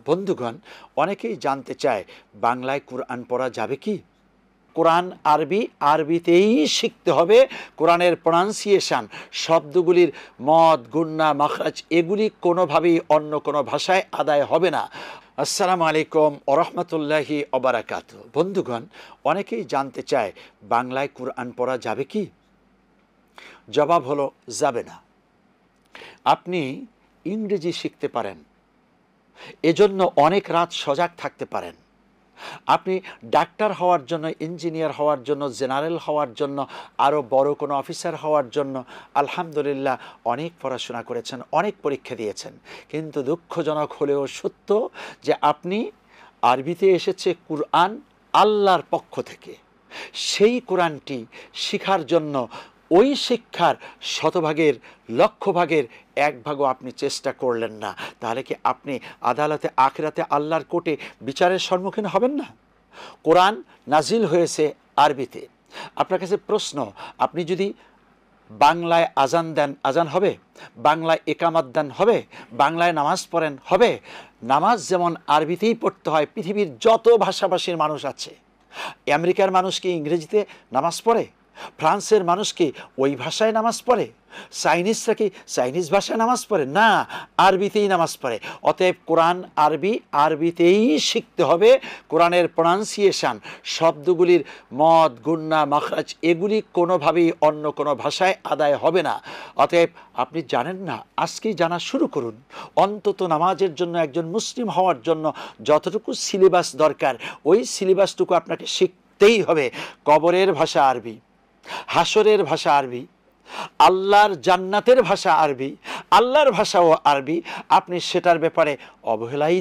বন্ধুগণ, অনেকেই জানতে চায় বাংলায় কোরআন পড়া যাবে কি? কোরআন আরবিতেই শিখতে হবে। কোরআনের প্রনাউন্সিয়েশন, শব্দগুলির মদ, গুন্না, মাখরাজ এগুলি কোনোভাবেই অন্য কোনো ভাষায় আদায় হবে না। আসসালামু আলাইকুম ওরহমতুল্লাহি ওবারাকাত। বন্ধুগণ, অনেকেই জানতে চায় বাংলায় কোরআন পড়া যাবে কি? জবাব হলো যাবে না। আপনি ইংরেজি শিখতে পারেন, এজন্য অনেক রাত সজাগ থাকতে পারেন। আপনি ডাক্তার হওয়ার জন্য, ইঞ্জিনিয়ার হওয়ার জন্য, জেনারেল হওয়ার জন্য, আরও বড় কোনো অফিসার হওয়ার জন্য আলহামদুলিল্লাহ অনেক পড়াশোনা করেছেন, অনেক পরীক্ষা দিয়েছেন। কিন্তু দুঃখজনক হলেও সত্য যে আপনি আরবিতে এসেছে কুরআন আল্লাহর পক্ষ থেকে, সেই কোরআনটি শিখার জন্য ওই শিক্ষার শতভাগের, লক্ষ ভাগের এক ভাগও আপনি চেষ্টা করলেন না। তাহলে কি আপনি আদালতে, আখিরাতে, আল্লাহর কোর্টে বিচারের সম্মুখীন হবেন না? কোরআন নাজিল হয়েছে আরবিতে। আপনার কাছে প্রশ্ন, আপনি যদি বাংলায় আজান দেন, আজান হবে? বাংলায় একামত দেন, হবে? বাংলায় নামাজ পড়েন, হবে? নামাজ যেমন আরবিতেই পড়তে হয়। পৃথিবীর যত ভাষাভাষীর মানুষ আছে, আমেরিকার মানুষ কি ইংরেজিতে নামাজ পড়ে? ফ্রান্সের মানুষ কি ওই ভাষায় নামাজ পড়ে? চাইনিজরা কি চাইনিজ ভাষায় নামাজ পড়ে? না, আরবিতেই নামাজ পড়ে। অতএব কোরআন আরবিতেই শিখতে হবে। কোরআনের প্রনাউন্সিয়েশন, শব্দগুলির মদ, গুন্না, মাখরাজ এগুলি কোনোভাবেই অন্য কোনো ভাষায় আদায় হবে না। অতএব আপনি জানেন না, আজকেই জানা শুরু করুন। অন্তত নামাজের জন্য, একজন মুসলিম হওয়ার জন্য যতটুকু সিলেবাস দরকার, ওই সিলেবাসটুকু আপনাকে শিখতেই হবে। কবরের ভাষা আরবি, হাসরের ভাষা আরবি, আল্লাহর জান্নাতের ভাষা আরবি, আল্লাহর ভাষাও আরবি। আপনি সেটার ব্যাপারে অবহেলাই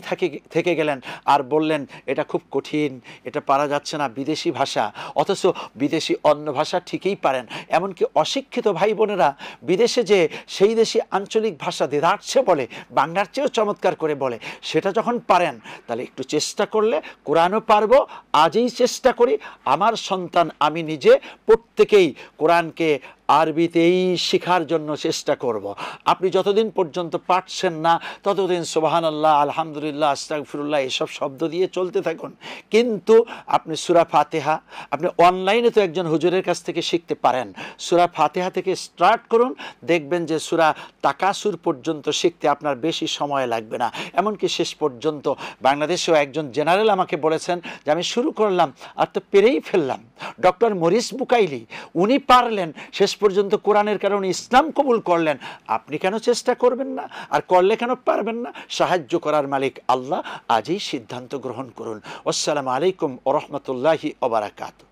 থেকে গেলেন আর বললেন এটা খুব কঠিন, এটা পারা যাচ্ছে না, বিদেশি ভাষা। অথচ বিদেশি অন্য ভাষা ঠিকই পারেন। এমনকি অশিক্ষিত ভাই বোনেরা বিদেশে যে সেই দেশি আঞ্চলিক ভাষা দেদারছে বলে, বাংলার চেয়েও চমৎকার করে বলে, সেটা যখন পারেন তাহলে একটু চেষ্টা করলে কোরআনও পারবো। আজই চেষ্টা করি, আমার সন্তান, আমি নিজে প্রত্যেকেই কোরআনকে আরবিতেই শেখার জন্য চেষ্টা করব। আপনি যতদিন পর্যন্ত পারছেন না ততদিন সুবহানাল্লাহ, আলহামদুলিল্লাহ, আস্তাগফিরুল্লাহ এসব শব্দ দিয়ে চলতে থাকুন। কিন্তু আপনি সূরা ফাতিহা, আপনি অনলাইনে তো একজন হুজুরের কাছ থেকে শিখতে পারেন। সূরা ফাতিহা থেকে স্টার্ট করুন, দেখবেন যে সূরা তাকাসুর পর্যন্ত শিখতে আপনার বেশি সময় লাগবে না। এমনকি শেষ পর্যন্ত বাংলাদেশেও একজন জেনারেল আমাকে বলেছেন যে আমি শুরু করলাম আর তো পেরেই ফেললাম। ডক্টর মরিস বুকাইলি, উনি পারলেন, শেষ পর্যন্ত কোরআনের কারণে ইসলাম কবুল করলেন। আপনি কেন চেষ্টা করবেন না? আর করলে কেন পারবেন না? সাহায্য করার মালিক আল্লাহ। আজই সিদ্ধান্ত গ্রহণ করুন। আসসালামু আলাইকুম ওরহমতুল্লাহি ওবারাকাতুহু।